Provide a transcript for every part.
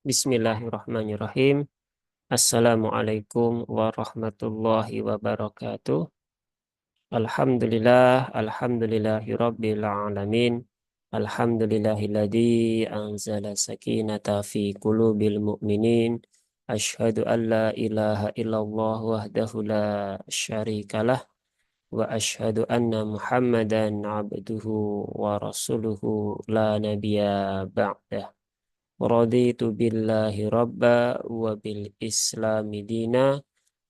Bismillahirrahmanirrahim. Assalamualaikum warahmatullahi wabarakatuh. Alhamdulillahirabbil alamin. Alhamdulillahilladzi anzala sakinata fi qulubil mu'minin. Asyhadu an la ilaha illallah wahdahu la syarikalah wa asyhadu anna Muhammadan abduhu wa rasuluhu la nabiyya ba'dah. Raditu billahi rabba wa bil islami dina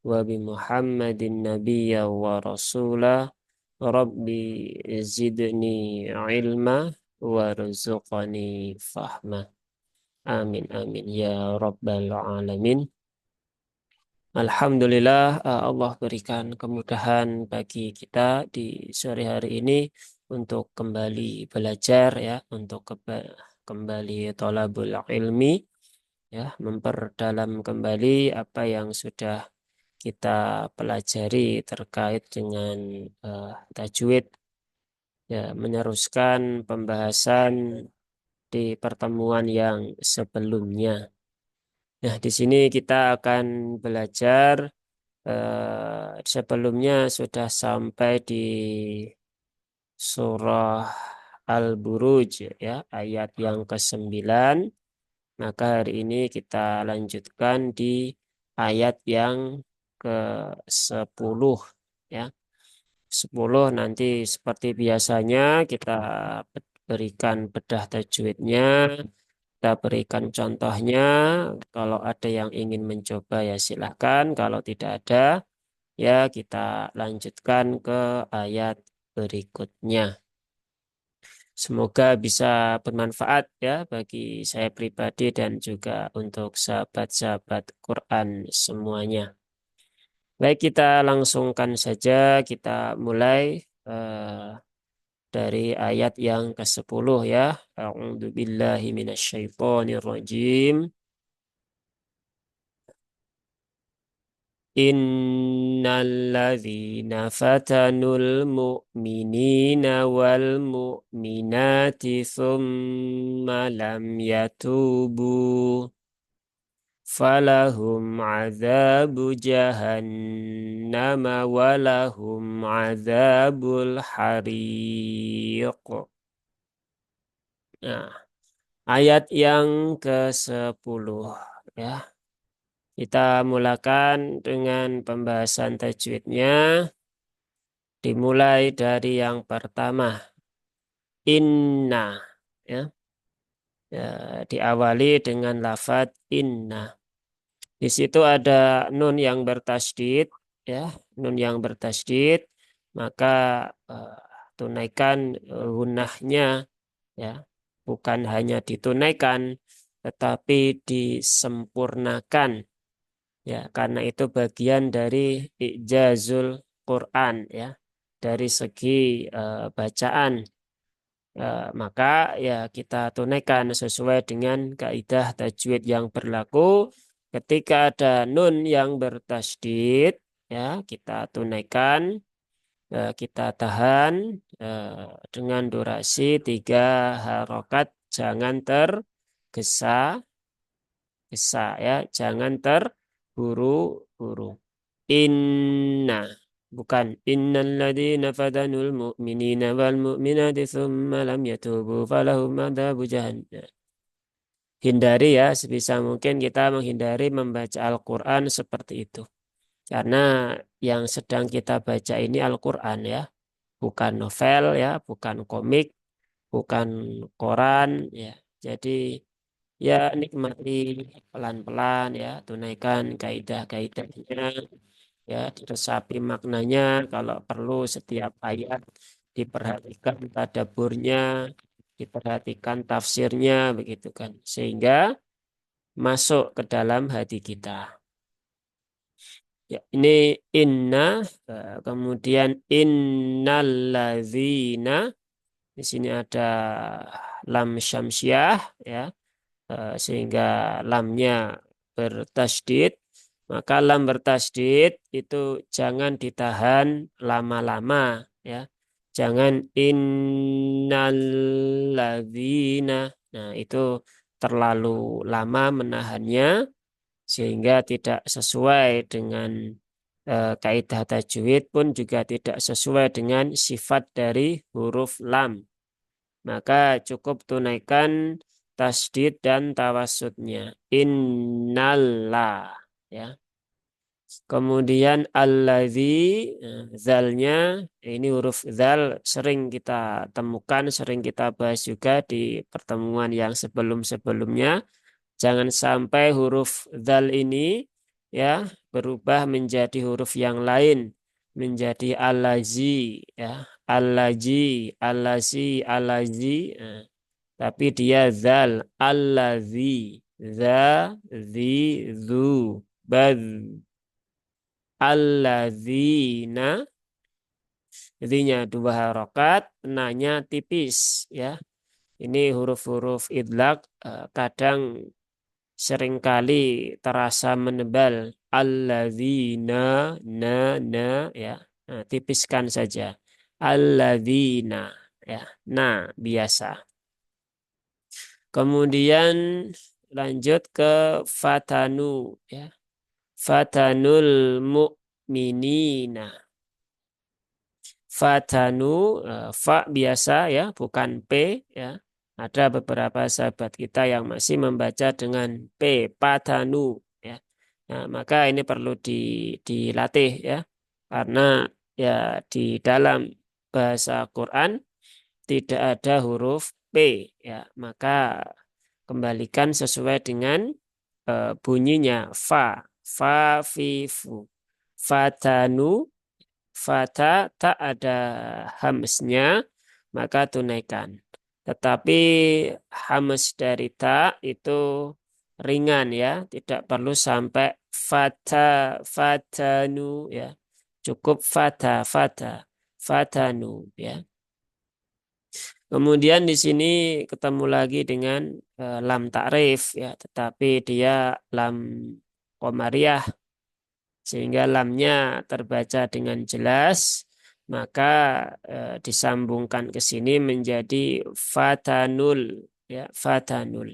wa bi Muhammadin nabiyya wa rasula. Rabbi zidni ilma warzuqni fahma. Amin amin ya rabbal alamin. Alhamdulillah, Allah berikan kemudahan bagi kita di sore hari ini untuk kembali belajar ya, untuk kembali thalabul ilmi ya, memperdalam kembali apa yang sudah kita pelajari terkait dengan tajwid ya, meneruskan pembahasan di pertemuan yang sebelumnya. Nah, di sini kita akan belajar sebelumnya sudah sampai di surah Al-Buruj ya, ayat yang ke-9. Maka hari ini kita lanjutkan di ayat yang ke-10 ya. 10 nanti seperti biasanya kita berikan bedah tajwidnya, kita berikan contohnya. Kalau ada yang ingin mencoba ya silahkan, kalau tidak ada ya kita lanjutkan ke ayat berikutnya. Semoga bisa bermanfaat ya bagi saya pribadi dan juga untuk sahabat-sahabat Quran semuanya. Baik, kita langsungkan saja, kita mulai dari ayat yang ke-10 ya. A'udzu billahi minasyaitonir rajim. Innalladzina fatanul mu'minina wal mu'minati thumma lam yatubu falahum azabu jahannama walahum azabul hariq. Nah, ayat yang ke-10 ya. Kita mulakan dengan pembahasan tajwidnya. Dimulai dari yang pertama. Inna. Ya. Ya, diawali dengan lafadz inna. Di situ ada nun yang bertasydid. Ya, nun yang bertasydid. Maka eh, tunaikan gunnahnya. Ya. Bukan hanya ditunaikan, tetapi disempurnakan. Ya, karena itu bagian dari ijazul Quran ya. Dari segi bacaan. Maka ya kita tunaikan sesuai dengan kaidah tajwid yang berlaku. Ketika ada nun yang bertasydid ya, kita tunaikan, kita tahan dengan durasi 3 harokat, jangan tergesa gesa ya, jangan terburu-buru. Inna, bukan innalladzina fatanul mu'minina wal mu'minati tsumma lam yatubu falahum adzabu jahannam. Hindari ya, sebisa mungkin kita menghindari membaca Al-Quran seperti itu. Karena yang sedang kita baca ini Al-Quran ya, bukan novel ya, bukan komik, bukan koran ya. Jadi ya nikmati pelan-pelan ya, tunaikan kaidah-kaidahnya ya, diresapi maknanya, kalau perlu setiap ayat diperhatikan tadaburnya, diperhatikan tafsirnya begitu kan, sehingga masuk ke dalam hati kita. Ya, ini inna, kemudian innallazina, di sini ada lam syamsiah ya. Sehingga lamnya bertasydid, maka lam bertasydid itu jangan ditahan lama-lama ya, jangan innalladzina, nah itu terlalu lama menahannya sehingga tidak sesuai dengan kaidah tajwid pun juga tidak sesuai dengan sifat dari huruf lam. Maka cukup tunaikan tasdid dan tawasudnya. Innallah. Ya. Kemudian alladzi, zalnya ini huruf zal sering kita temukan, sering kita bahas juga di pertemuan yang sebelum-sebelumnya. Jangan sampai huruf zal ini ya berubah menjadi huruf yang lain, menjadi allazi ya, allazi, allazi, allazi. Tapi dia zal, allazi, za, zi, zu, baz, allazina, nya dua harokat, nanya tipis ya. Ini huruf-huruf idlaq kadang seringkali terasa menebal. Alladzina, na ya. Nah, tipiskan saja. Alladzina ya. Nah, biasa. Kemudian lanjut ke fatanu ya. Fatanul mu'minina. Fatanu, fa biasa ya, bukan p ya. Ada beberapa sahabat kita yang masih membaca dengan p, fatanu ya. Nah, maka ini perlu dilatih ya. Karena ya di dalam bahasa Quran tidak ada huruf p ya. Maka kembalikan sesuai dengan bunyinya fa, fa, fi, fu. Fatanu, fata tak ada hamsnya, maka tunaikan. Tetapi hams dari ta itu ringan ya, tidak perlu sampai fata, fatanu ya. Cukup fata, fata, fatanu ya. Kemudian di sini ketemu lagi dengan lam takrif ya, tetapi dia lam qamariyah sehingga lamnya terbaca dengan jelas, maka disambungkan ke sini menjadi fatanul ya, fatanul.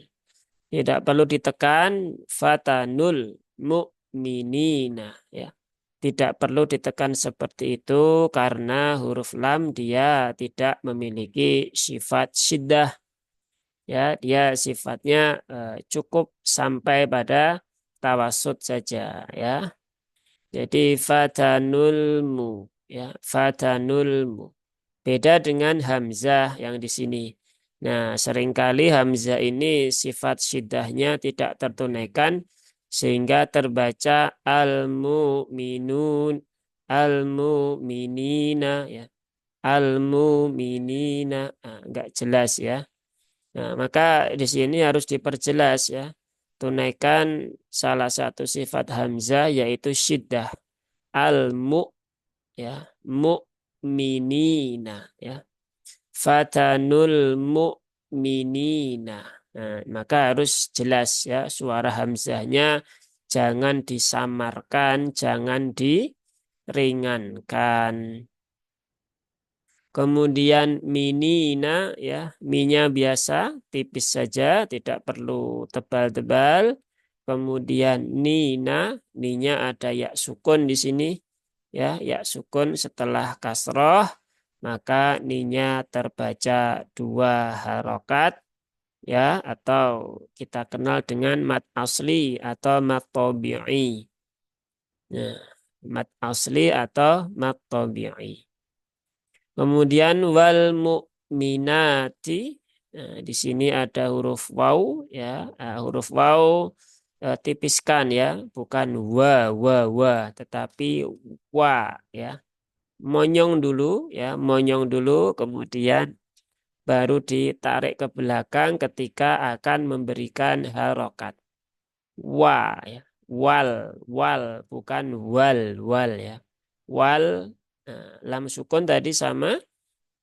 Tidak perlu ditekan fatanul mu'minina ya. Tidak perlu ditekan seperti itu karena huruf lam dia tidak memiliki sifat syiddah ya, dia sifatnya cukup sampai pada tawasud saja ya. Jadi fatanulmu ya, fatanulmu. Beda dengan hamzah yang di sini. Nah, seringkali hamzah ini sifat syiddahnya tidak tertunaikan sehingga terbaca al-mu'minun, al-mu'minina ya, al-mu'minina. Nah, enggak jelas ya. Nah, maka di sini harus diperjelas ya. Tunaikan salah satu sifat hamzah yaitu syiddah al-mu ya, mu'minina ya. Fatanul mu'minina. Nah, maka harus jelas ya suara hamzahnya jangan disamarkan, jangan diringankan. Kemudian minina ya, minya biasa tipis saja, tidak perlu tebal-tebal. Kemudian nina, ninya ada ya sukun di sini ya, ya sukun setelah kasroh, maka ninya terbaca dua harokat ya, atau kita kenal dengan mat asli atau mat tabi'i. Nah, mat asli atau mat tabi'i. Kemudian wal mu'minati. Nah, di sini ada huruf waw ya. Nah, huruf waw tipiskan ya, bukan wa, tetapi wa ya. Monyong dulu ya, monyong dulu kemudian baru ditarik ke belakang ketika akan memberikan harokat. Wa ya. Wal, bukan wal ya. Wal, lam sukun tadi sama,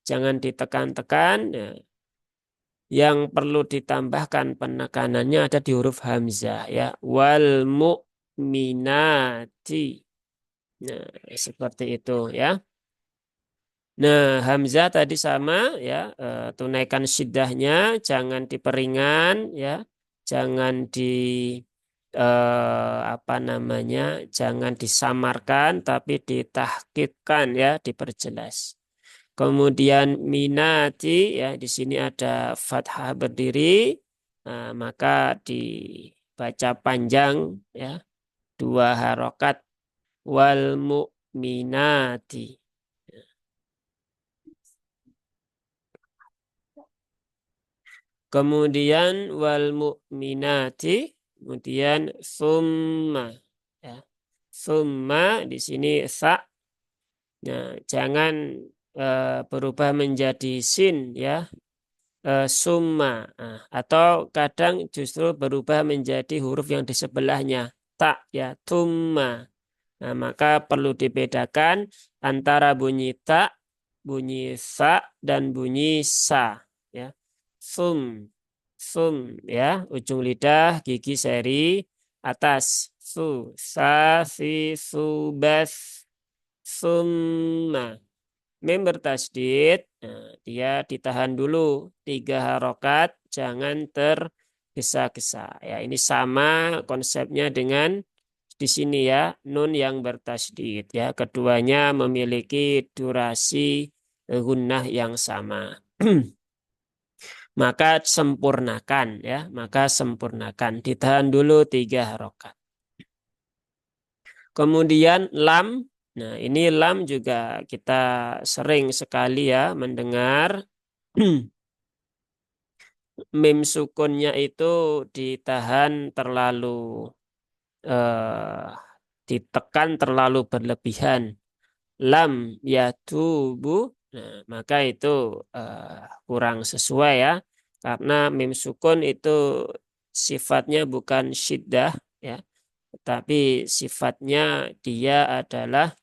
jangan ditekan-tekan. Nah, yang perlu ditambahkan penekanannya ada di huruf hamzah ya. Wal mu'minati. Nah, seperti itu ya. Nah, hamzah tadi sama ya, tunaikan syiddahnya, jangan diperingan ya. jangan apa namanya, jangan disamarkan tapi ditahqiqkan ya, diperjelas. Kemudian minati ya, di sini ada fathah berdiri, nah, maka dibaca panjang ya, dua harokat, wal mu'minati. Kemudian wal mu'minati, kemudian summa ya. Summa di sini sa. Nah, jangan berubah menjadi sin ya. Summa. Nah, atau kadang justru berubah menjadi huruf yang di sebelahnya tak ya, tumma. Nah, maka perlu dibedakan antara bunyi tak, bunyi sa, dan bunyi sa. Ya. Sum, sum, ya. Ujung lidah, gigi seri, atas. Su, sa, si, su, bas, summa. Mim bertasdid, nah, dia ditahan dulu 3 harokat, jangan tergesa-gesa. Ya, ini sama konsepnya dengan di sini ya, nun yang bertasdid ya. Keduanya memiliki durasi gunnah yang sama. Maka sempurnakan ya, maka sempurnakan. Ditahan dulu 3 harokat. Kemudian lam, nah ini lam juga kita sering sekali ya mendengar mim sukunnya itu ditahan terlalu eh, ditekan terlalu berlebihan. Lam yatubu, nah, maka itu kurang sesuai ya, karena mim sukun itu sifatnya bukan syiddah ya, tapi sifatnya dia adalah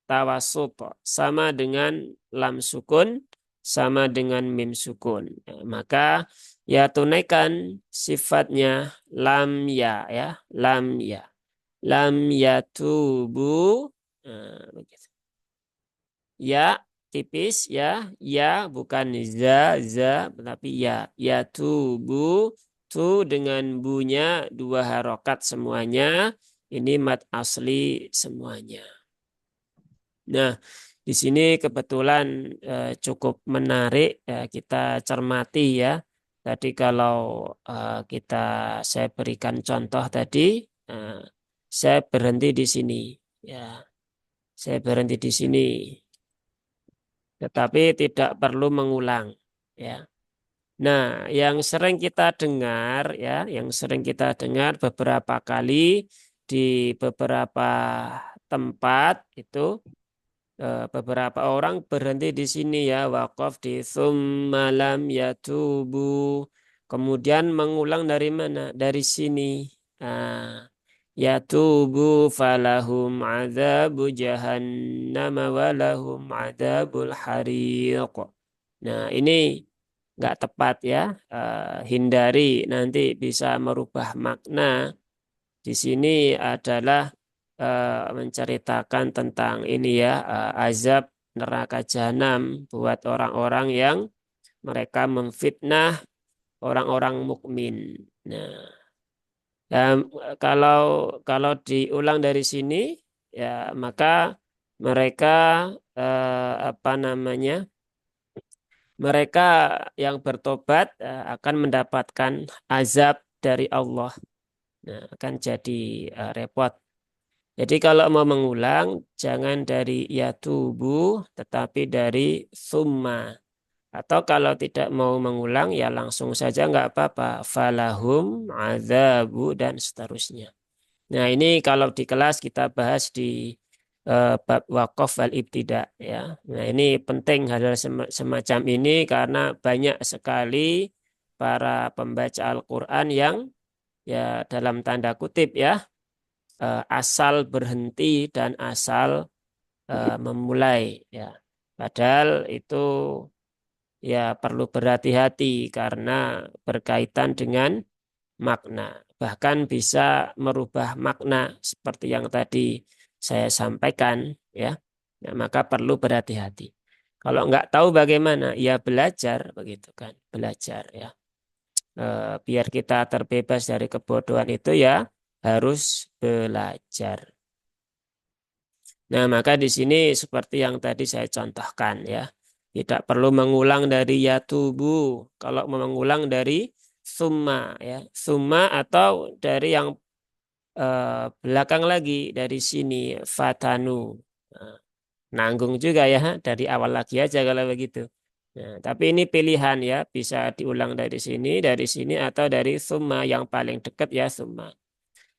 tawasut, sama dengan lam sukun, sama dengan mim sukun. Ya, maka ya tunaikan sifatnya lam ya, ya, lam ya, lam yatubu. Nah, begitu. Ya tipis ya, ya bukan za, tapi ya, ya tubu, tu dengan bunya 2 harokat semuanya, ini mat asli semuanya. Nah, di sini kebetulan cukup menarik ya, kita cermati ya. Tadi kalau kita saya berikan contoh tadi, eh, saya berhenti di sini ya, saya berhenti di sini, tetapi tidak perlu mengulang ya. Nah, yang sering kita dengar ya, yang sering kita dengar beberapa kali di beberapa tempat itu, beberapa orang berhenti di sini ya, wakaf di tsumma lam yatubu, kemudian mengulang dari mana? Dari sini. Nah, yatubu falahum adzabu jahannam walahum adzabul hariq. Nah, ini nggak tepat ya. Hindari nanti bisa merubah makna. Di sini adalah menceritakan tentang ini ya, azab neraka jahanam buat orang-orang yang mereka memfitnah orang-orang mukmin. Nah, dan kalau kalau diulang dari sini ya, maka mereka apa namanya? Mereka yang bertobat akan mendapatkan azab dari Allah. Nah, akan jadi repot. Jadi kalau mau mengulang, jangan dari yatubu, tetapi dari summa. Atau kalau tidak mau mengulang, ya langsung saja nggak apa-apa. Falahum, azabu, dan seterusnya. Nah ini kalau di kelas kita bahas di bab wakaf wal ibtida ya. Nah ini penting hal semacam ini karena banyak sekali para pembaca Al-Quran yang ya dalam tanda kutip ya, asal berhenti dan asal memulai ya. Padahal itu ya perlu berhati-hati karena berkaitan dengan makna. Bahkan bisa merubah makna seperti yang tadi saya sampaikan ya. Nah, maka perlu berhati-hati. Kalau nggak tahu bagaimana, ya belajar begitu kan, belajar ya. Biar kita terbebas dari kebodohan itu ya harus belajar. Nah, maka di sini seperti yang tadi saya contohkan ya. Tidak perlu mengulang dari yatubu. Kalau mau mengulang dari summa ya. Summa atau dari yang belakang lagi dari sini fatanu. Nah, nanggung juga ya dari awal lagi aja kalau begitu. Nah, tapi ini pilihan ya, bisa diulang dari sini atau dari summa yang paling dekat ya summa.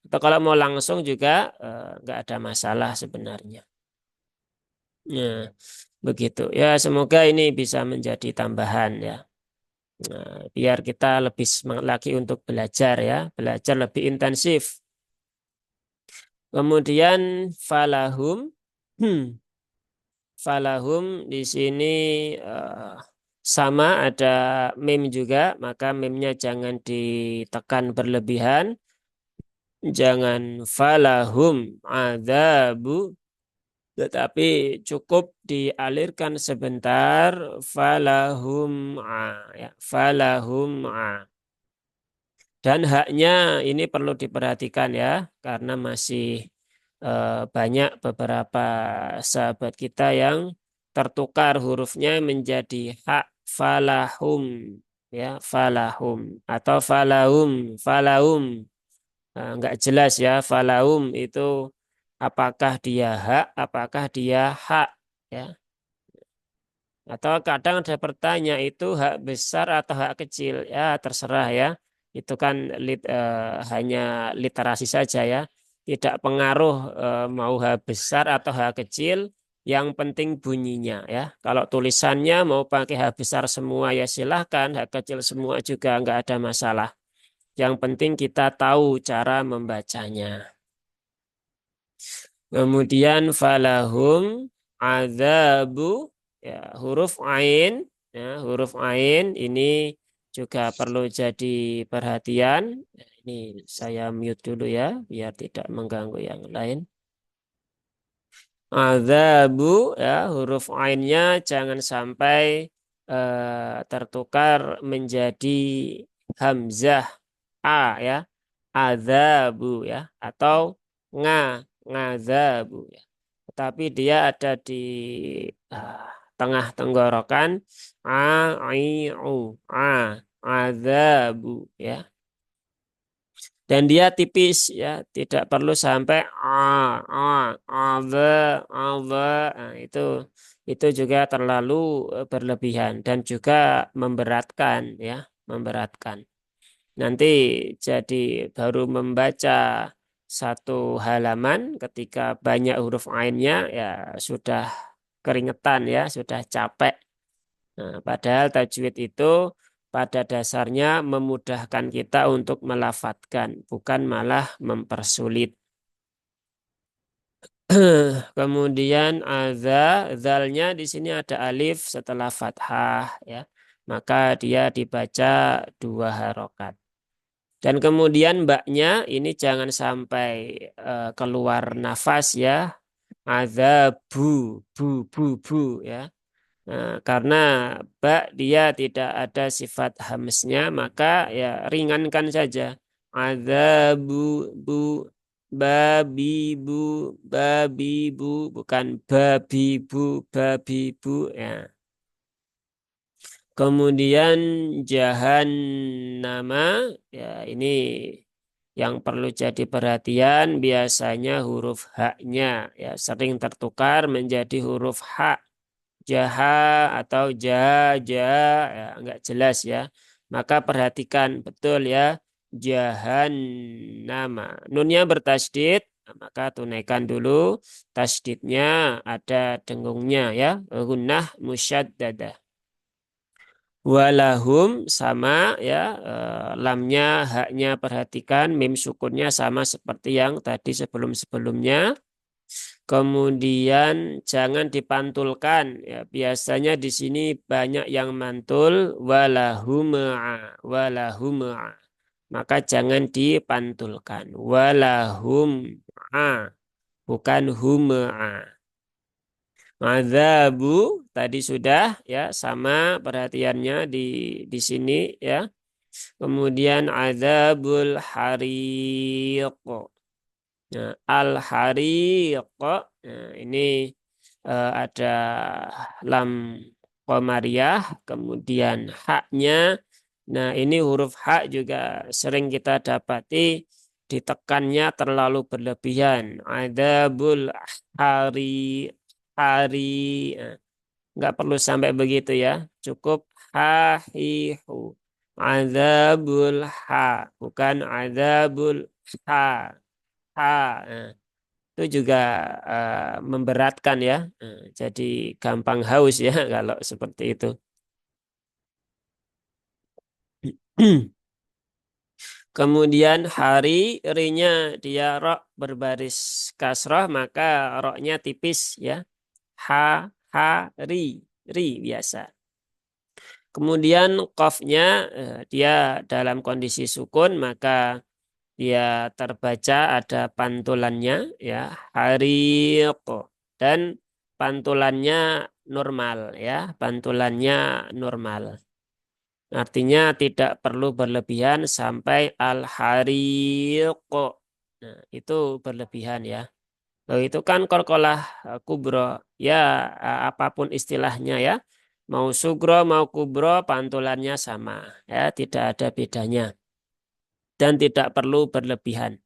Atau kalau mau langsung juga nggak ada masalah sebenarnya. Nah, begitu. Ya, semoga ini bisa menjadi tambahan ya. Nah, biar kita lebih semangat lagi untuk belajar ya, belajar lebih intensif. Kemudian falahum, falahum di sini eh, sama ada mem juga, maka memnya jangan ditekan berlebihan, jangan falahum adzabu, tetapi cukup dialirkan sebentar falahum ya falahum dan haknya ini perlu diperhatikan ya karena masih banyak beberapa sahabat kita yang tertukar hurufnya menjadi hak falahum ya falahum atau falahum falahum. Nah, nggak jelas ya falahum itu apakah dia hak apakah dia hak ya atau kadang ada bertanya itu hak besar atau hak kecil ya terserah ya itu kan hanya literasi saja ya tidak pengaruh mau hak besar atau hak kecil yang penting bunyinya ya kalau tulisannya mau pakai hak besar semua ya silahkan hak kecil semua juga nggak ada masalah yang penting kita tahu cara membacanya. Kemudian falahum azabu ya huruf ain ya huruf ain ini juga perlu jadi perhatian. Ya, ini saya mute dulu ya biar tidak mengganggu yang lain. Azabu ya huruf ainnya jangan sampai tertukar menjadi hamzah a ya azabu ya atau nga ngazabu ya. Tetapi dia ada di ah, tengah tenggorokan a i u azabu ya. Dan dia tipis ya, tidak perlu sampai alza. Nah, itu juga terlalu berlebihan dan juga memberatkan ya, memberatkan. Nanti jadi baru membaca satu halaman ketika banyak huruf ainnya ya sudah keringetan ya, sudah capek. Nah, padahal tajwid itu pada dasarnya memudahkan kita untuk melafadzkan, bukan malah mempersulit. Kemudian zalnya di sini ada alif setelah fathah ya. Maka dia dibaca dua harokat. Dan kemudian mbaknya ini jangan sampai keluar nafas ya. Azabu, bu ya. Nah, karena ba dia tidak ada sifat hamsnya, maka ya ringankan saja. Azabu, bu, babi, bu, babi, bu, bukan babi, bu, babi, bu. Ya. Kemudian jahannama, ya ini yang perlu jadi perhatian biasanya huruf haknya ya sering tertukar menjadi huruf hak jaha atau ja nggak jelas ya maka perhatikan betul ya jahannama nunnya bertasdid maka tunaikan dulu tasdidnya ada dengungnya ya gunnah musyaddadah walahum sama ya lamnya haknya perhatikan mim sukunnya sama seperti yang tadi sebelum-sebelumnya. Kemudian jangan dipantulkan ya biasanya di sini banyak yang mantul walahuma maka jangan dipantulkan walahum bukan huma. Madzabu tadi sudah ya sama perhatiannya di sini ya. Kemudian adzabul hariq. Nah, al-hariq. Nah, ini ada lam qamariyah, kemudian haknya. Nah, ini huruf hak juga sering kita dapati ditekannya terlalu berlebihan. Adzabul hari hari. Nah, nggak perlu sampai begitu ya. Cukup hahihu. Adzabul ha, bukan adzabul ha. Ha. Nah, itu juga memberatkan ya. Jadi gampang haus ya kalau seperti itu. Kemudian hari rinya dia rok berbaris kasroh maka roknya tipis ya. Ha ri biasa. Kemudian qafnya dia dalam kondisi sukun maka dia terbaca ada pantulannya ya hariq dan pantulannya normal ya pantulannya normal artinya tidak perlu berlebihan sampai al-hariq. Nah, itu berlebihan ya. Loh, itu kan qalqalah kubro ya apapun istilahnya ya mau sugro mau kubro pantulannya sama ya tidak ada bedanya dan tidak perlu berlebihan.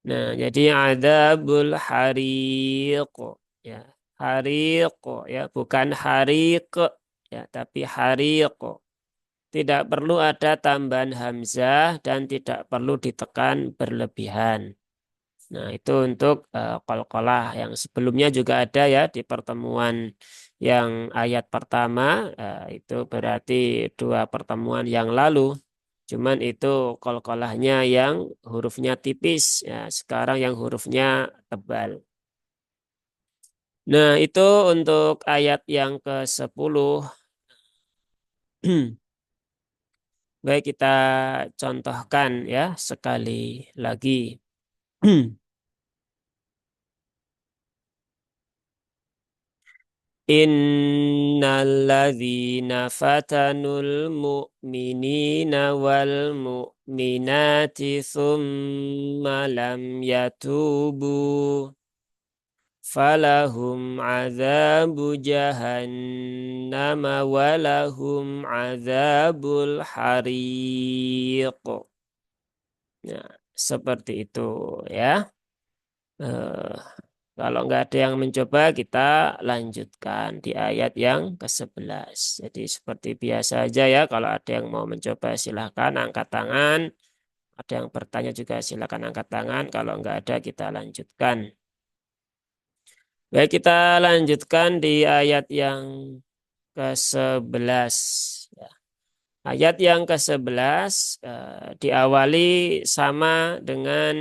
Nah, jadi adzabul hariq ya. Hariq ya, bukan hariq ya, tapi hariq. Tidak perlu ada tambahan hamzah dan tidak perlu ditekan berlebihan. Nah, itu untuk qalqalah yang sebelumnya juga ada ya di pertemuan yang ayat pertama, itu berarti dua pertemuan yang lalu. Cuman itu qalqalahnya yang hurufnya tipis, ya, sekarang yang hurufnya tebal. Nah, itu untuk ayat yang ke-10. Baik, kita contohkan ya sekali lagi. Innalladzina fatanul mu'minina wal mu'minati thumma lam yatubu falahum azabu jahannama walahum azabul hariq. Nah, seperti itu ya. Eh, Kalau nggak ada yang mencoba, kita lanjutkan di ayat yang ke-11. Jadi seperti biasa aja ya, kalau ada yang mau mencoba silahkan angkat tangan. Ada yang bertanya juga silahkan angkat tangan. Kalau nggak ada, kita lanjutkan. Baik, kita lanjutkan di ayat yang ke-11. Ya. Ayat yang ke-11 diawali sama dengan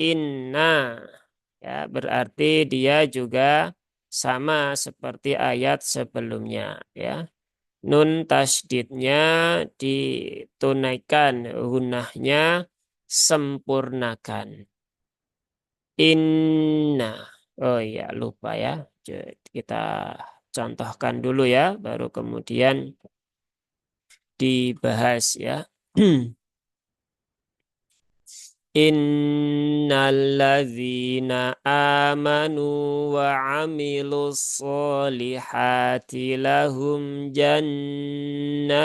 inna. Ya, berarti dia juga sama seperti ayat sebelumnya ya. Nun tasdidnya ditunaikan, gunahnya sempurnakan. Inna. Oh iya, lupa ya. Kita contohkan dulu ya, baru kemudian dibahas ya. Innalladzina amanu wa amilus solihati lahum jannatun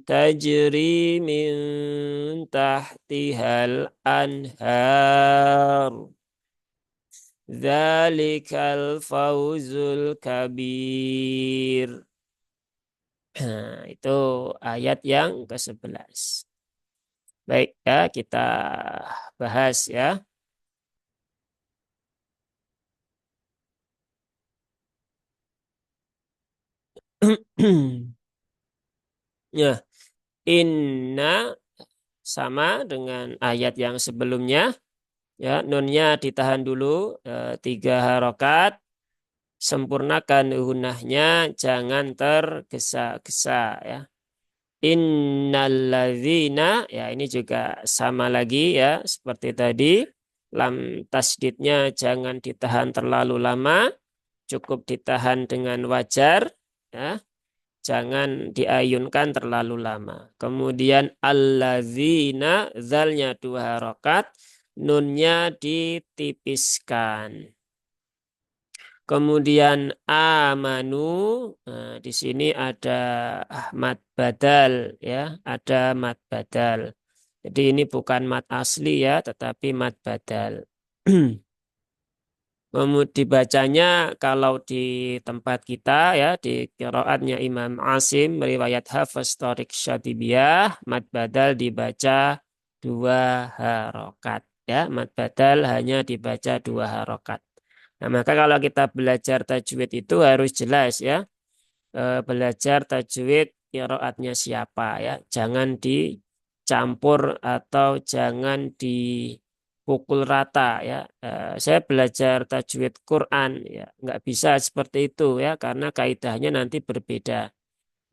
tajri min tahtihal anhar. Dzalikal fawzul kabir. Nah, itu ayat yang ke-11. Baik ya, kita bahas ya. Ya, inna sama dengan ayat yang sebelumnya. Ya, nunnya ditahan dulu 3 harokat. Sempurnakan gunahnya, jangan tergesa-gesa ya. Innalladzina ya ini juga sama lagi ya seperti tadi. Lam tasdidnya jangan ditahan terlalu lama, cukup ditahan dengan wajar ya. jangan diayunkan terlalu lama. Kemudian alladzina, zalnya 2 harokat, nunnya ditipiskan. Kemudian amanu, nah, di sini ada mad badal ya, ada mad badal. Jadi ini bukan mad asli ya, tetapi mad badal. Kemudian dibacanya kalau di tempat kita ya, di qiraatnya Imam Asim riwayat Hafiz Thariq Syatibiyah, mad badal dibaca 2 harokat ya, mad badal hanya dibaca 2 harokat. Nah, maka kalau kita belajar tajwid itu harus jelas ya, belajar tajwid qiraatnya siapa ya. Jangan dicampur atau jangan dipukul rata ya. Saya belajar tajwid Quran ya, nggak bisa seperti itu ya, karena kaidahnya nanti berbeda.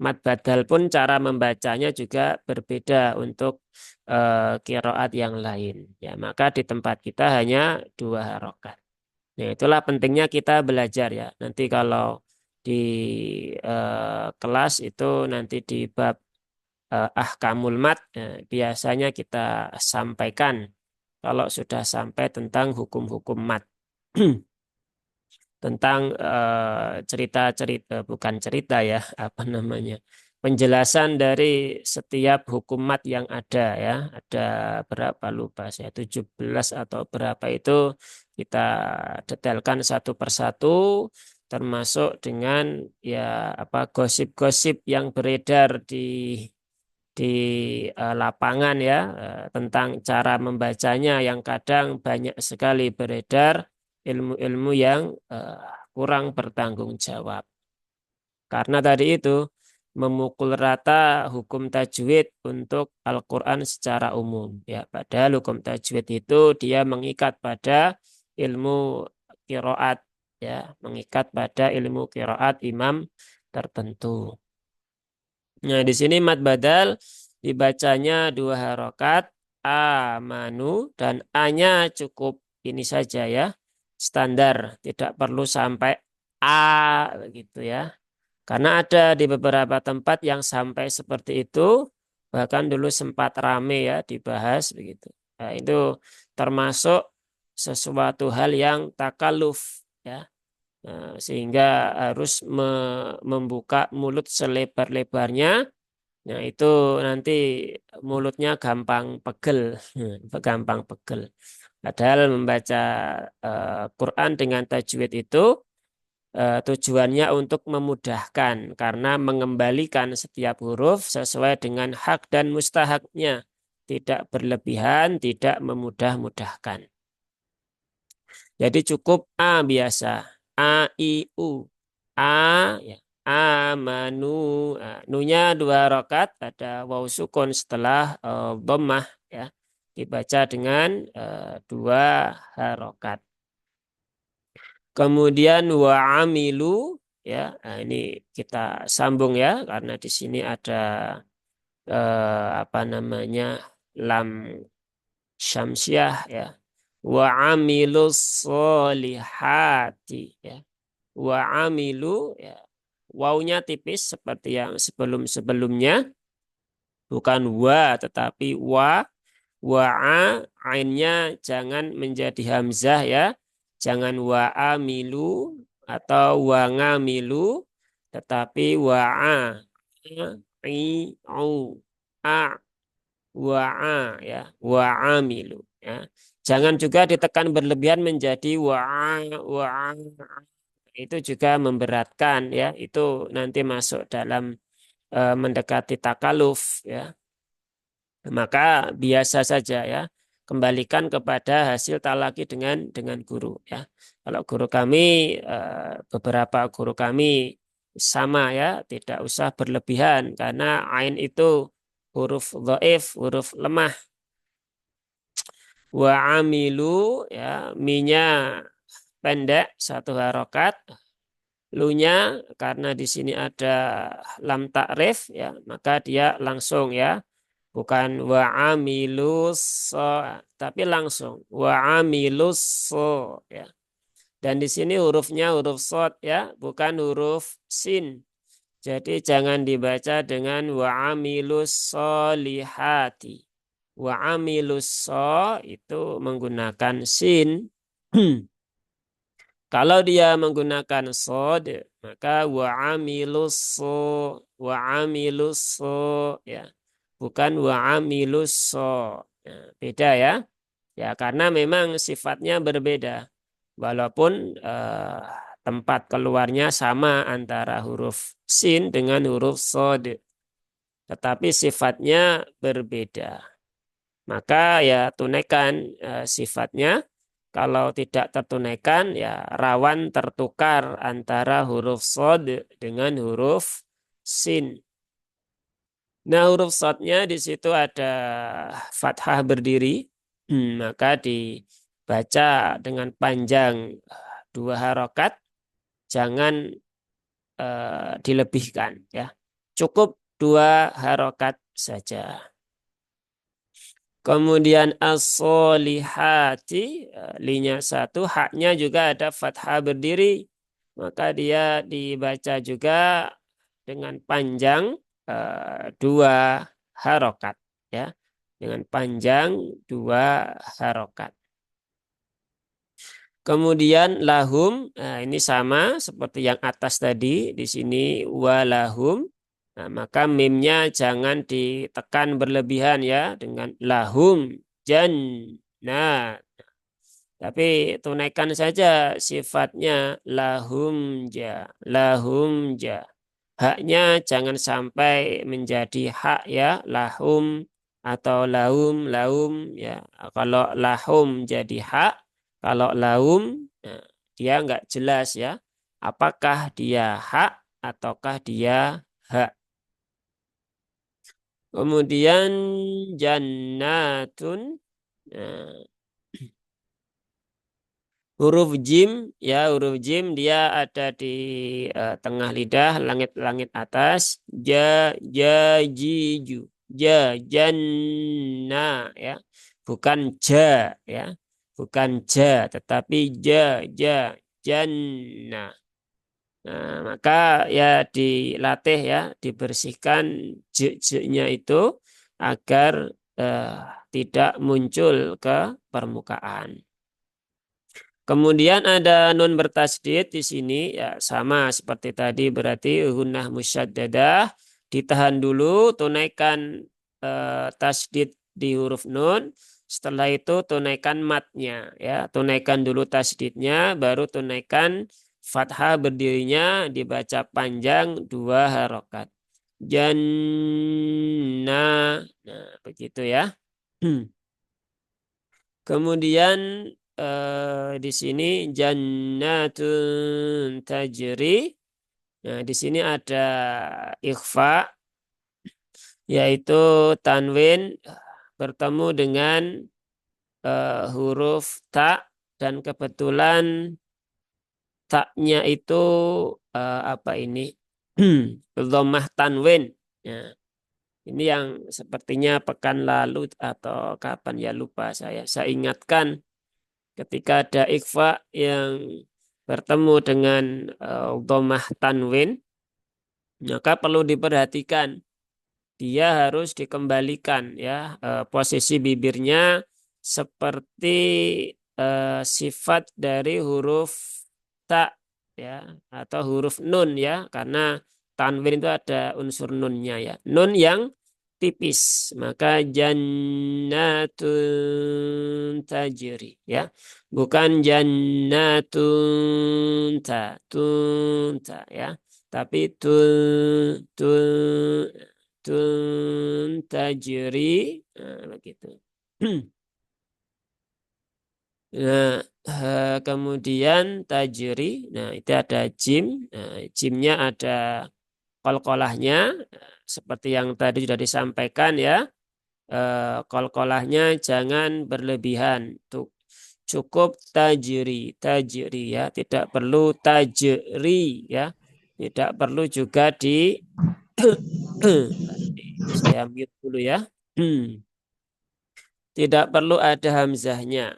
Mad badal pun cara membacanya juga berbeda untuk qiraat yang lain. Ya, maka di tempat kita hanya 2 harokat. Nah, itulah pentingnya kita belajar ya. Nanti kalau di kelas itu nanti di bab ahkamul mat, biasanya kita sampaikan kalau sudah sampai tentang hukum-hukum mat. Tentang cerita-cerita, bukan cerita ya, apa namanya, penjelasan dari setiap hukum mat yang ada ya. Ada berapa lupa saya, 17 atau berapa itu kita detailkan satu persatu, termasuk dengan ya apa gosip-gosip yang beredar di lapangan ya, tentang cara membacanya yang kadang banyak sekali beredar ilmu-ilmu yang kurang bertanggung jawab. Karena tadi itu memukul rata hukum tajwid untuk Al-Quran secara umum. Ya, padahal hukum tajwid itu dia mengikat pada ilmu kiroat, ya, mengikat pada ilmu kiroat imam tertentu. Nah, di sini mad badal dibacanya 2 harokat, amanu, dan a-nya cukup ini saja ya, standar, tidak perlu sampai a begitu ya. Karena ada di beberapa tempat yang sampai seperti itu, bahkan dulu sempat rame ya dibahas begitu. Nah, itu termasuk sesuatu hal yang takaluf ya. Sehingga harus membuka mulut selebar-lebarnya. Nah, itu nanti mulutnya gampang pegel, gampang pegel. Padahal membaca Quran dengan tajwid itu tujuannya untuk memudahkan karena mengembalikan setiap huruf sesuai dengan hak dan mustahaknya, tidak berlebihan, tidak memudah-mudahkan. Jadi cukup A biasa, A, I, U. A, ya, amanu. Nah, nunya 2 harokat, ada waw sukun setelah dhammah ya. Dibaca dengan 2 harokat. Kemudian wa amilu ya. Nah, ini kita sambung ya karena di sini ada apa namanya, lam syamsiah ya. Wa amilus solihati ya. Wa amilu ya. Wawnya tipis seperti yang sebelum-sebelumnya, bukan wa tetapi wa. Wa'a, ainnya jangan menjadi hamzah ya. Jangan wa'amilu atau wangamilu, tetapi wa'a. I, au, a, wa'a ya. Wa'amilu ya. Jangan juga ditekan berlebihan menjadi wa'a, wa'a. Itu juga memberatkan ya. Itu nanti masuk dalam mendekati takaluf ya. Maka biasa saja ya, kembalikan kepada hasil talaki dengan guru ya. Kalau guru kami, beberapa guru kami sama ya, tidak usah berlebihan karena ain itu huruf dhaif, huruf lemah. Wa amilu ya, minya pendek 1 harokat, lunya karena di sini ada lam takrif ya, maka dia langsung ya. Bukan wa amilus tapi langsung wa amilus ya. Dan di sini hurufnya huruf sod ya, bukan huruf sin. Jadi jangan dibaca dengan wa amilus solihati. Wa amilus so itu menggunakan sin. Kalau dia menggunakan sod, maka wa amilus so ya. Bukan wa amilus so. Ya, beda ya. Ya karena memang sifatnya berbeda. Walaupun tempat keluarnya sama antara huruf sin dengan huruf sod, tetapi sifatnya berbeda. Maka ya tunaikan sifatnya. Kalau tidak tertunaikan ya rawan tertukar antara huruf sod dengan huruf sin. Nah huruf sodnya di situ ada fathah berdiri, maka dibaca dengan panjang dua harokat, jangan dilebihkan ya. Cukup dua harokat saja. Kemudian as-solihati, linya satu, haknya juga ada fathah berdiri. Maka dia dibaca juga dengan panjang dua harokat. Ya. Dengan panjang dua harokat. Kemudian lahum, nah ini sama seperti yang atas tadi. Di sini walahum. Nah, maka mimnya jangan ditekan berlebihan ya dengan lahum jannah. Tapi tunaikan saja sifatnya lahum ja. Haknya jangan sampai menjadi hak ya lahum atau laum ya. Kalau lahum jadi hak, kalau laum nah, dia nggak jelas ya. Apakah dia hak ataukah dia hak? Kemudian jannatun. Nah, huruf jim ya huruf jim dia ada di tengah lidah langit-langit atas jiju janna ya bukan ya bukan tetapi janna. Nah, maka ya dilatih ya dibersihkan j-nya itu agar eh, tidak muncul ke permukaan. Kemudian ada nun bertasdid di sini ya sama seperti tadi berarti gunnah musyaddadah ditahan dulu tunaikan tasdid di huruf nun setelah itu tunaikan matnya ya tunaikan dulu tasdidnya baru tunaikan fathah berdirinya dibaca panjang dua harokat jannah nah begitu ya. Kemudian di sini jannatun tajri. Nah, di sini ada ikhfa yaitu tanwin bertemu dengan huruf ta dan kebetulan taknya itu apa ini? Dhammah tanwin. Ya, ini yang sepertinya pekan lalu atau kapan ya lupa saya. Saya ingatkan ketika ada ikhfa yang bertemu dengan dhammah tanwin, maka perlu diperhatikan dia harus dikembalikan ya posisi bibirnya seperti sifat dari huruf ta ya atau huruf nun ya karena tanwin itu ada unsur nunnya ya nun yang tipis maka jannatun tajri ya bukan jannatun ta ya tapi tun tun tajri nah, begitu. Nah, kemudian tajri nah itu ada jim nah, jimnya ada kolkolahnya seperti yang tadi sudah disampaikan ya kolkolahnya jangan berlebihan tuh cukup tajri ya tidak perlu tajri ya tidak perlu juga di saya mute dulu ya. Tidak perlu ada hamzahnya,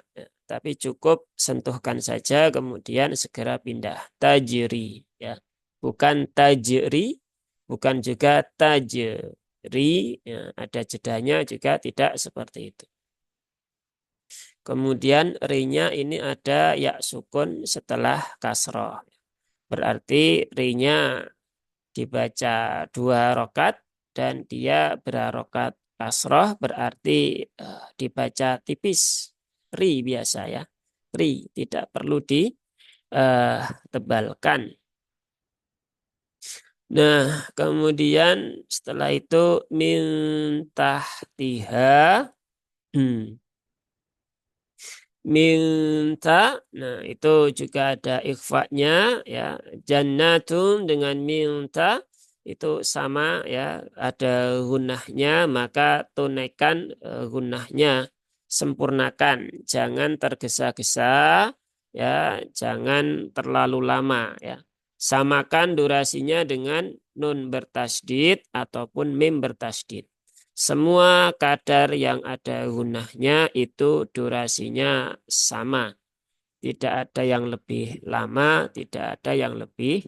tapi cukup sentuhkan saja kemudian segera pindah. Tajri ya. Bukan tajri bukan juga tajri, ya, ada jedanya juga tidak seperti itu. Kemudian rinya ini ada ya sukun setelah kasroh. Berarti rinya dibaca 2 rokat dan dia berharokat kasroh, berarti dibaca tipis. Ri biasa ya. Ri tidak perlu ditebalkan. Nah, kemudian setelah itu mintah tiha. Minta, nah itu juga ada ikhfanya ya. Jannatun dengan minta itu sama ya, ada gunahnya, maka tunaikan gunahnya, sempurnakan, jangan tergesa-gesa ya, jangan terlalu lama ya. Samakan durasinya dengan nun bertasdid ataupun mim bertasdid. Semua kadar yang ada gunahnya itu durasinya sama. Tidak ada yang lebih lama, tidak ada yang lebih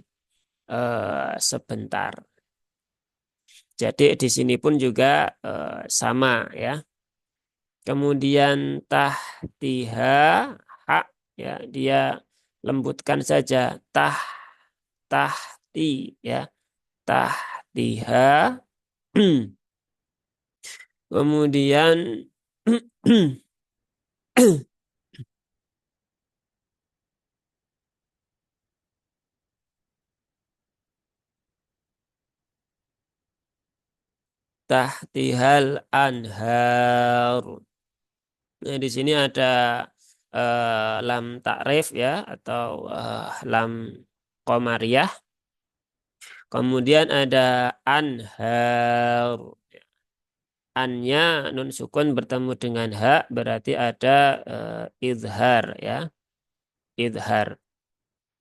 sebentar. Jadi di sini pun juga sama ya. Kemudian tahtiha hak ya, dia lembutkan saja tahti ya. Tahtiha. Kemudian tahtihal anhar. Nah, di sini ada lam takrif ya, atau lam qamariyah. Kemudian ada anhar. Annya nun sukun bertemu dengan ha, berarti ada izhar ya, izhar.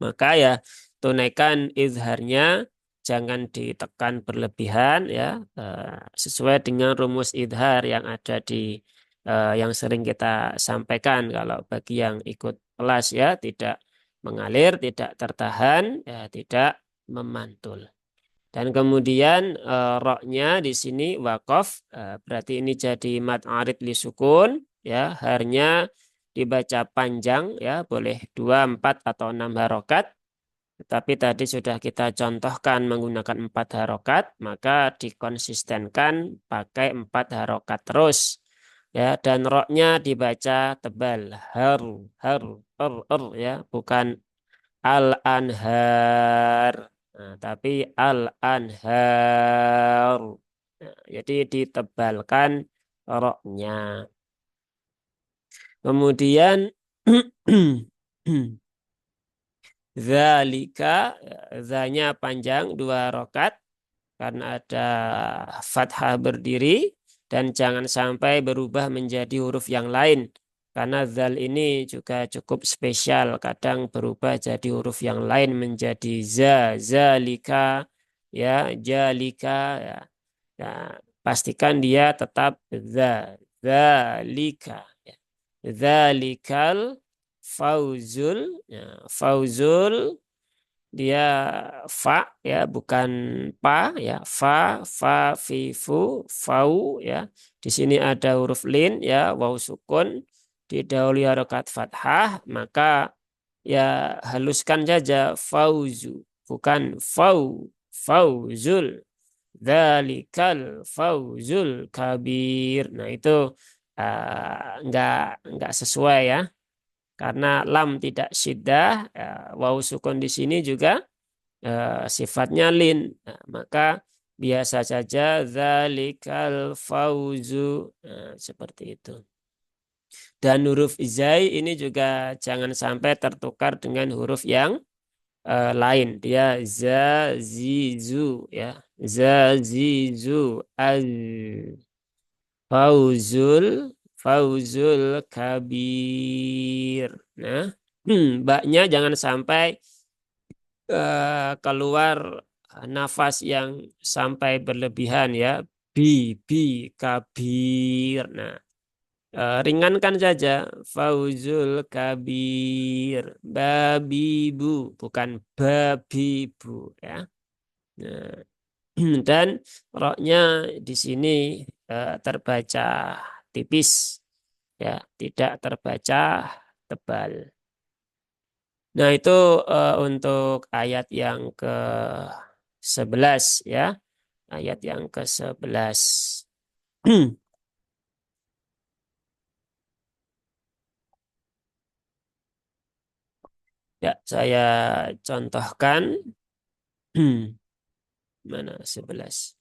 Maka ya tunaikan izharnya, jangan ditekan berlebihan ya, sesuai dengan rumus izhar yang ada di yang sering kita sampaikan kalau bagi yang ikut kelas ya, tidak mengalir, tidak tertahan, ya tidak memantul. Dan kemudian roknya di sini wakof, berarti ini jadi mad arid li sukun ya, harnya dibaca panjang ya, boleh 2, 4, atau 6 harokat. Tetapi tadi sudah kita contohkan menggunakan 4 harokat, maka dikonsistenkan pakai 4 harokat terus. Ya, dan roknya dibaca tebal, ya, bukan al-anhar. Nah, tapi al-anhar. Nah, jadi ditebalkan roknya. Kemudian zalika, zanya panjang 2 rokat karena ada fathah berdiri, dan jangan sampai berubah menjadi huruf yang lain karena zal ini juga cukup spesial, kadang berubah jadi huruf yang lain menjadi zalika ya, jalika ya. Ya, pastikan dia tetap zalika ya. Zalikal fauzul ya, fauzul dia fa ya, bukan pa ya, fa fi fu fau ya. Di sini ada huruf lin ya, waw sukun didahului harokat fathah, maka ya haluskan saja fauzu, bukan fauzul. Dzalikal fauzul kabir. Nah, itu enggak sesuai ya. Karena lam tidak syiddah, waw sukun di sini juga sifatnya lin. Nah, maka biasa saja dzalikal fauzu. Nah, seperti itu. Dan huruf izai ini juga jangan sampai tertukar dengan huruf yang lain. Dia za, zi, zu ya. Za, zi, zu, az. Fauzul kabir. Nah, baknya jangan sampai keluar nafas yang sampai berlebihan ya. Bi, kabir. Nah, ringankan saja. Fauzul kabir. Babibu, bukan babibu ya. Nah, Dan roknya di sini terbaca tipis, ya, tidak terbaca tebal. Nah, itu untuk ayat yang ke-11 ya, ayat yang ke-11. Ya, saya contohkan. Mana 11?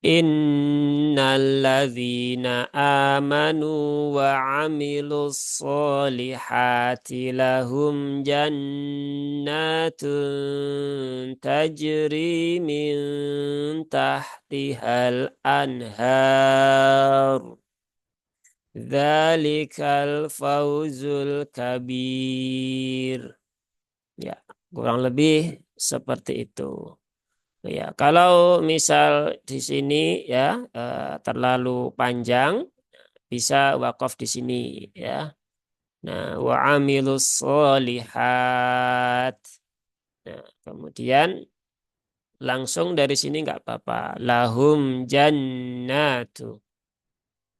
Innalladzina amanu wa amilus solihati lahum jannatun tajri min tahtihal anhar. Dzalikal fawzul kabir. Ya, kurang lebih seperti itu. Ya, kalau misal di sini ya terlalu panjang, bisa wakaf di sini ya. Nah, wa amilus solihat. Nah, kemudian langsung dari sini nggak apa-apa. Lahum jannatu.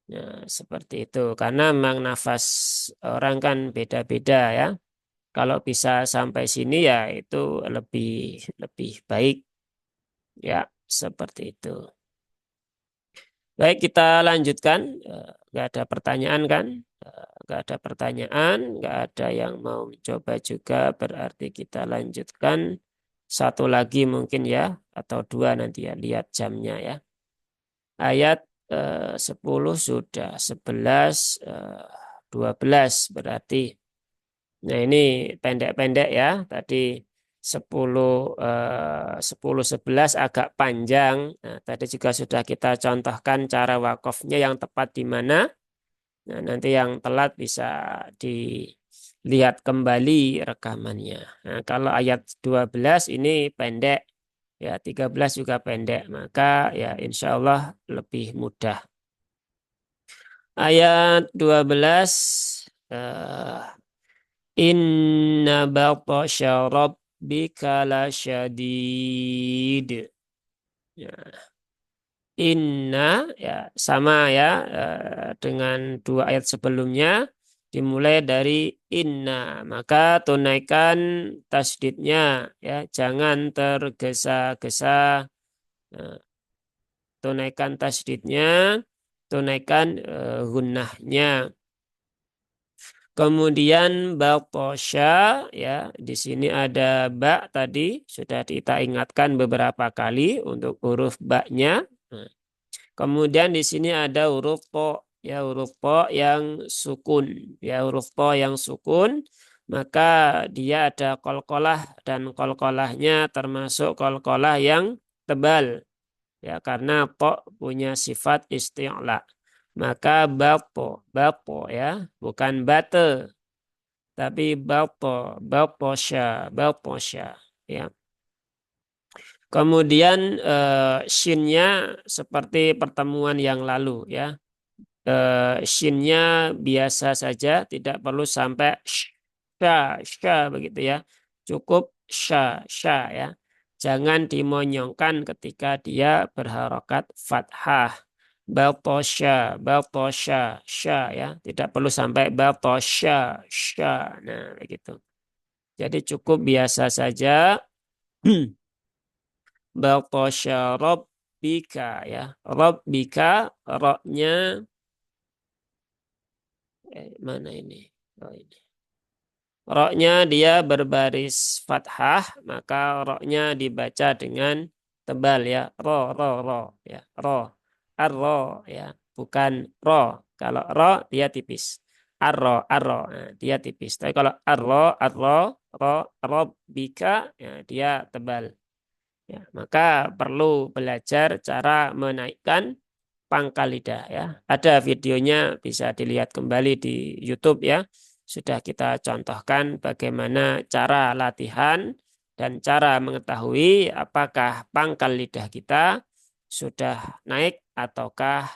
Nah, seperti itu. Karena memang nafas orang kan beda-beda ya. Kalau bisa sampai sini ya itu lebih lebih baik ya, seperti itu. Baik, kita lanjutkan. Nggak ada pertanyaan kan? Nggak ada pertanyaan, nggak ada yang mau mencoba juga. Berarti kita lanjutkan satu lagi mungkin ya, atau dua nanti ya, lihat jamnya ya. Ayat 10 sudah, 11, 12 berarti. Nah, ini pendek-pendek ya. Tadi 10, 10, 11 agak panjang. Nah, tadi juga sudah kita contohkan cara wakafnya yang tepat di mana. Nah, nanti yang telat bisa dilihat kembali rekamannya. Nah, kalau ayat 12 ini pendek, ya 13 juga pendek, maka ya insya Allah lebih mudah. Ayat 12, eh, Inna batasya rabbika lasyadid. Ya, inna ya sama ya dengan dua ayat sebelumnya dimulai dari inna. Maka tunaikan tasdidnya ya, jangan tergesa-gesa. Nah, tunaikan tasdidnya, tunaikan gunnahnya. Kemudian batosya ya, di sini ada ba tadi sudah kita ingatkan beberapa kali untuk huruf ba-nya. Nah, kemudian di sini ada huruf po ya, huruf po yang sukun ya, huruf po yang sukun, maka dia ada kolkolah dan kolkolahnya termasuk kolkolah yang tebal ya, karena po punya sifat isti'la. Maka bapo, bapo ya, bukan bate, tapi baposya ya. Kemudian shinnya seperti pertemuan yang lalu ya. Shinnya biasa saja, tidak perlu sampai sha begitu ya. Cukup sha ya. Jangan dimonyongkan ketika dia berharokat fathah. Baltosha, sya ya. Tidak perlu sampai baltosha, sya. Nah, begitu. Jadi cukup biasa saja. Baltosha Rabbika ya. Rabbika, roknya mana ini? Oh, ini. Roknya dia berbaris fathah, maka roknya dibaca dengan tebal ya. Ro ya. Arro ya. Bukan ro. Kalau ro dia tipis. Arro nah, dia tipis. Tapi kalau ro, robbika ya, dia tebal. Ya, maka perlu belajar cara menaikkan pangkal lidah ya. Ada videonya bisa dilihat kembali di YouTube ya. Sudah kita contohkan bagaimana cara latihan dan cara mengetahui apakah pangkal lidah kita sudah naik ataukah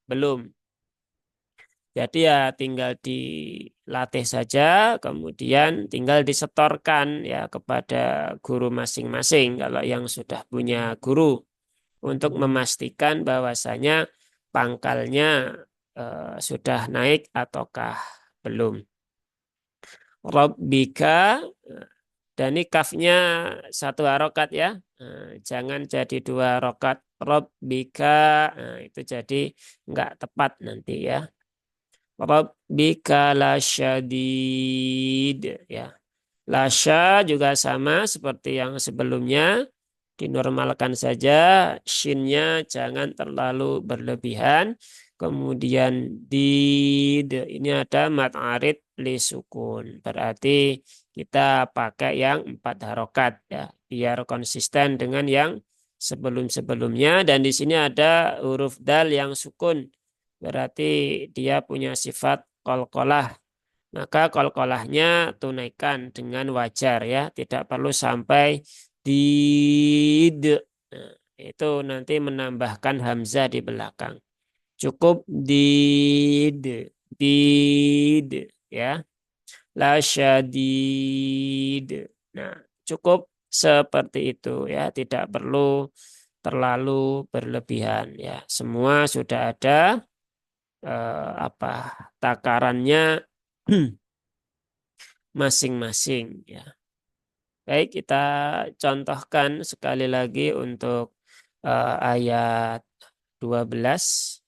belum. Jadi ya tinggal dilatih saja, kemudian tinggal disetorkan ya kepada guru masing-masing kalau yang sudah punya guru untuk memastikan bahwasanya pangkalnya sudah naik ataukah belum. Rabbika, dan ini kafnya satu harokat ya. Jangan jadi dua harokat. Rabbika, itu jadi nggak tepat nanti ya. Rabbika lasyadid ya. Lasya juga sama seperti yang sebelumnya. Dinormalkan saja, shinnya jangan terlalu berlebihan. Kemudian did, ini ada mat arid li sukun. Berarti kita pakai yang 4 harokat ya, biar konsisten dengan yang sebelum-sebelumnya. Dan di sini ada huruf dal yang sukun. Berarti dia punya sifat qalqalah. Maka qalqalahnya tunaikan dengan wajar ya, tidak perlu sampai did. Nah, itu nanti menambahkan hamzah di belakang. Cukup did ya. La syadid. Nah, cukup seperti itu ya, tidak perlu terlalu berlebihan ya. Semua sudah ada apa takarannya masing-masing ya. Baik, kita contohkan sekali lagi untuk ayat 12.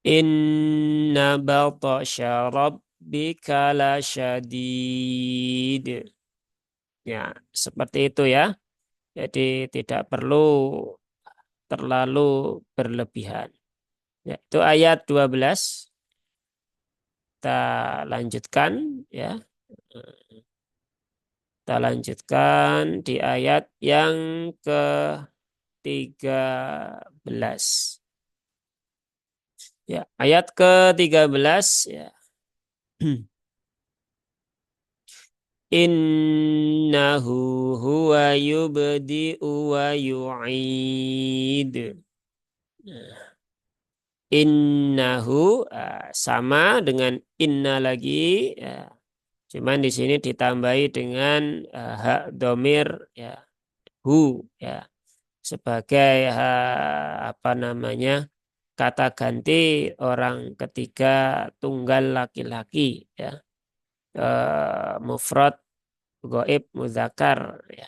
Inna batasya rabbika lasyadid. Ya, seperti itu ya. Jadi tidak perlu terlalu berlebihan. Ya, itu ayat 12. Kita lanjutkan ya. Kita lanjutkan di ayat yang ke-13. Ya, ayat ke-13 ya. Innahu huwa yubdi'u wa yu'id. Nah, innahu sama dengan inna lagi ya. Cuman di sini ditambahi dengan hak domir ya, hu ya, sebagai apa namanya, kata ganti orang ketiga tunggal laki-laki ya. Mufrad goib muzakkar ya.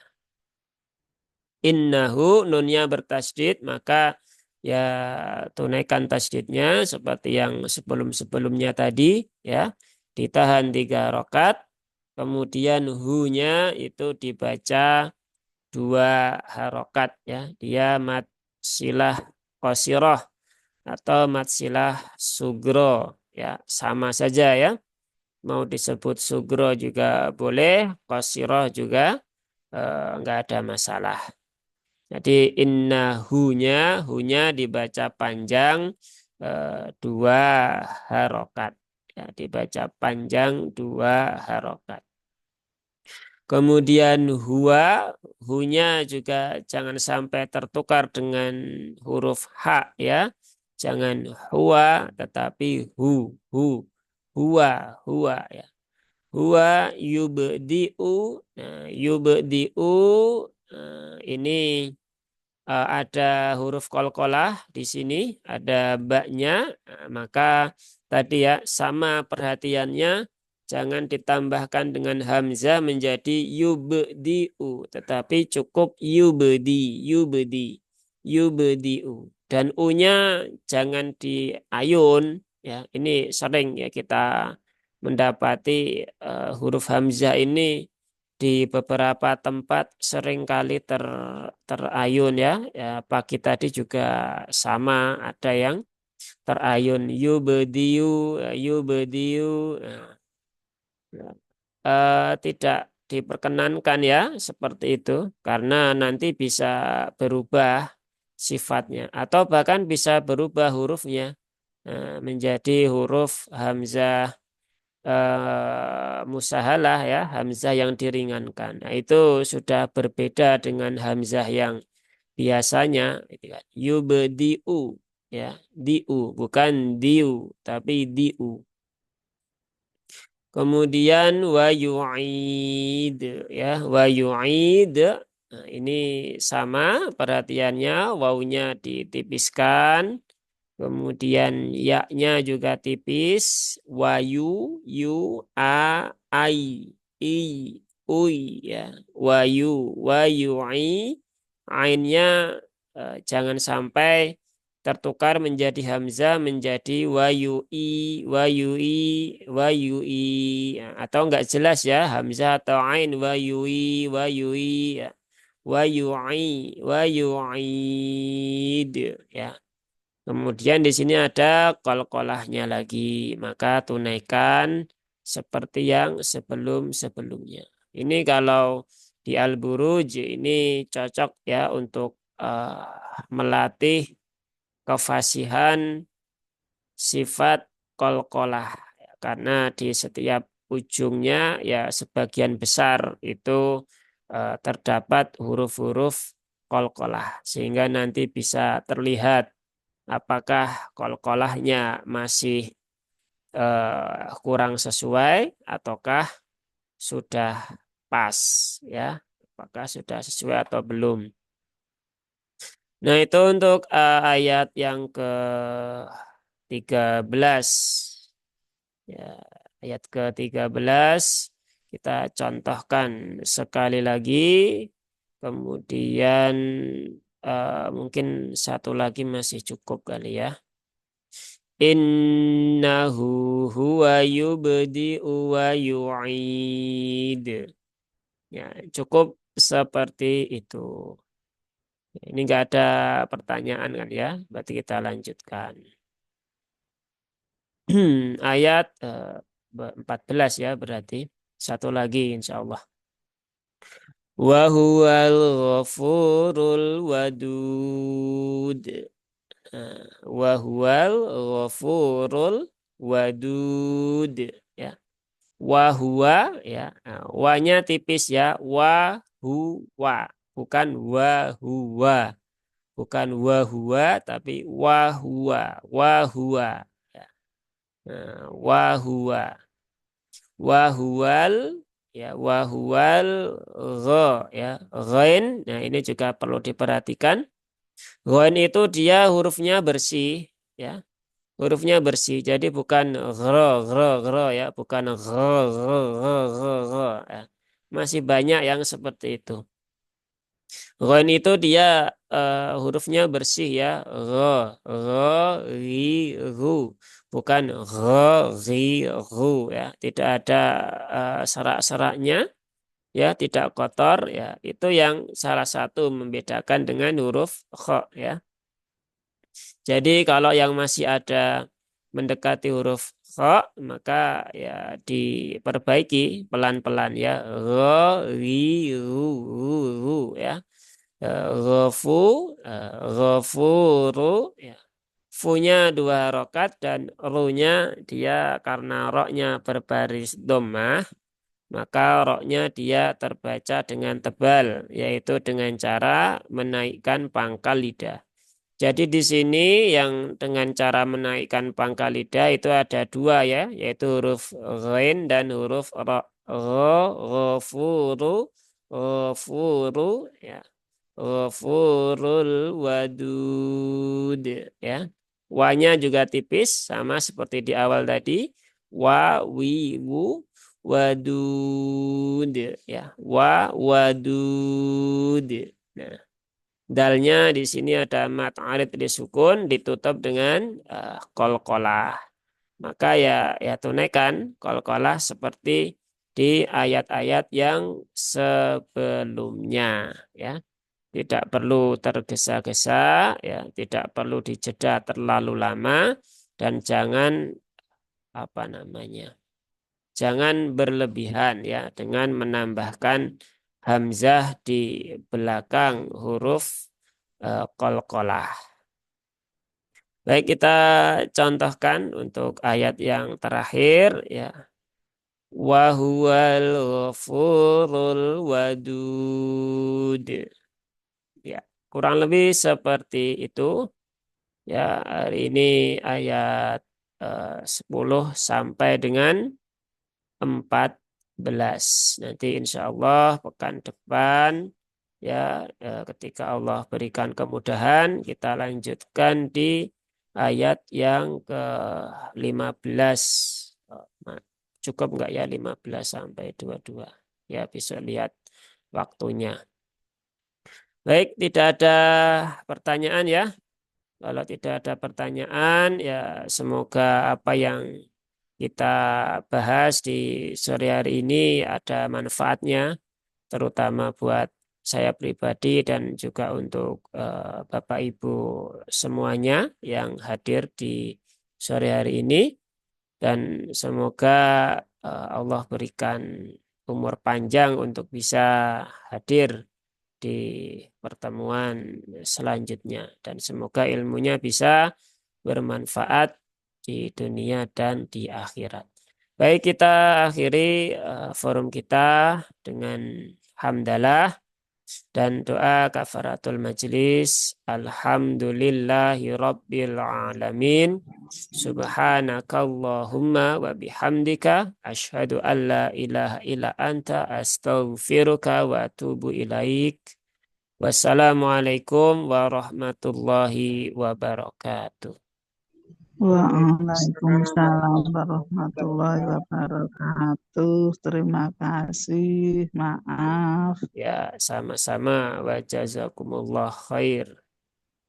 Innahu nunnya bertasdid, maka ya tunaikan tasdidnya seperti yang sebelum-sebelumnya tadi ya. Ditahan 3 rokat, kemudian hu-nya itu dibaca 2 harokat ya. Dia mat silah qasiroh atau mat silah sugro ya, sama saja ya. Mau disebut sugro juga boleh, qasiroh juga enggak ada masalah. Jadi inna hunya dibaca panjang 2 harokat. Ya, dibaca panjang 2 harokat. Kemudian hunya juga jangan sampai tertukar dengan huruf H ya. Jangan huwa tetapi huwa ya. Huwa yubdi'u. Nah, yubdi'u ini ada huruf qalqalah di sini, ada baknya, maka tadi ya sama perhatiannya, jangan ditambahkan dengan hamzah menjadi yubdi'u, tetapi cukup yubdi'u. Dan u-nya jangan diayun ya. Ini sering ya kita mendapati huruf hamzah ini di beberapa tempat seringkali terayun ya. Ya, pagi tadi juga sama ada yang terayun yubediyu. Nah, tidak diperkenankan ya seperti itu karena nanti bisa berubah sifatnya atau bahkan bisa berubah hurufnya menjadi huruf hamzah musahalah ya, hamzah yang diringankan. Nah, itu sudah berbeda dengan hamzah yang biasanya gitu kan. Yubdi'u. ya, diu, bukan diu, tapi diu. Kemudian wa yu'id, ya, wa yu'id. Nah, ini sama perhatiannya, wawunya ditipiskan. Kemudian ya-nya juga tipis. Wayu, yu, a, ai, i, ui, ya. Wayu, wayu, i. Ainnya jangan sampai tertukar menjadi hamzah menjadi wayui, wayui, wayui. Ya, atau enggak jelas ya hamzah atau ain wayui, wayui, ya. Wayui, wayuid, ya. Kemudian di sini ada qalqalahnya lagi, maka tunaikan seperti yang sebelum-sebelumnya. Ini kalau di Al-Buruj ini cocok ya untuk melatih kefasihan sifat qalqalah. Karena di setiap ujungnya ya sebagian besar itu terdapat huruf-huruf qalqalah sehingga nanti bisa terlihat apakah qalqalahnya masih kurang sesuai ataukah sudah pas, ya. Apakah sudah sesuai atau belum. Nah, itu untuk ayat yang ke-13. Ya, ayat ke-13 kita contohkan sekali lagi. Kemudian mungkin satu lagi masih cukup kali ya. Innahu huwa yubdi'u wa yu'id. Ya, cukup seperti itu. Ini enggak ada pertanyaan kan ya? Berarti kita lanjutkan. Ayat 14 ya berarti. Satu lagi insya Allah. Wa huwal ghafurul wadud. Wa huwal ghafurul wadud. Ya. Wa huwa ya. Nah, wanya tipis ya. Wa huwa. Bukan wa huwa. Bukan wa huwa tapi wa huwa. Wa huwa. Ya. Nah, wa huwa. Wahuwal ya wahuwal gha ya ghain. Nah, ini juga perlu diperhatikan. Ghain itu dia hurufnya bersih ya. Hurufnya bersih. Jadi bukan gro ya, bukan gro ya. Masih banyak yang seperti itu. Ghain itu dia hurufnya bersih ya. Ri, ru. Bukan ri, ru ya. Tidak ada serak-seraknya ya, tidak kotor ya. Itu yang salah satu membedakan dengan huruf kha ya. Jadi kalau yang masih ada mendekati huruf kha maka ya diperbaiki pelan-pelan ya. Ri, ru ya. Ghafu, ghafuru ya. Fu-nya dua harokat dan ru-nya dia karena ro-nya berbaris dhammah maka ro-nya dia terbaca dengan tebal yaitu dengan cara menaikkan pangkal lidah. Jadi di sini yang dengan cara menaikkan pangkal lidah itu ada dua ya, yaitu huruf ghain dan huruf ro. Ghafuru, ghafuru ya. Ghafurul wadud ya. Wanya juga tipis sama seperti di awal tadi. Wa wi wu wadud ya. Wa wadud. Nah, dalnya di sini ada mat arid disukun ditutup dengan qalqalah. Maka ya tunaikan qalqalah seperti di ayat-ayat yang sebelumnya ya. Tidak perlu tergesa-gesa, ya, tidak perlu dijeda terlalu lama, dan jangan apa namanya, jangan berlebihan ya dengan menambahkan hamzah di belakang huruf qalqalah. Baik, kita contohkan untuk ayat yang terakhir ya. Wa huwal ghafurul wadud. Ya, kurang lebih seperti itu. Ya, hari ini ayat 10 sampai dengan 14. Nanti insya Allah pekan depan ya, ketika Allah berikan kemudahan kita lanjutkan di ayat yang ke-15. Cukup nggak ya 15 sampai 22? Ya, bisa lihat waktunya. Baik, tidak ada pertanyaan ya. Kalau tidak ada pertanyaan, ya semoga apa yang kita bahas di sore hari ini ada manfaatnya, terutama buat saya pribadi dan juga untuk Bapak Ibu semuanya yang hadir di sore hari ini. Dan semoga Allah berikan umur panjang untuk bisa hadir di pertemuan selanjutnya. Dan semoga ilmunya bisa bermanfaat di dunia dan di akhirat. Baik, kita akhiri forum kita dengan hamdalah dan doa kafaratul majlis. Alhamdulillahi rabbil alamin. Subhanakallahumma wa bihamdika asyhadu an la ilaha illa anta astaghfiruka wa atubu ilaik. Wassalamualaikum warahmatullahi wabarakatuh. Waalaikumsalam warahmatullahi wabarakatuh. Terima kasih. Maaf. Ya, sama-sama. Wa jazakumullah khair.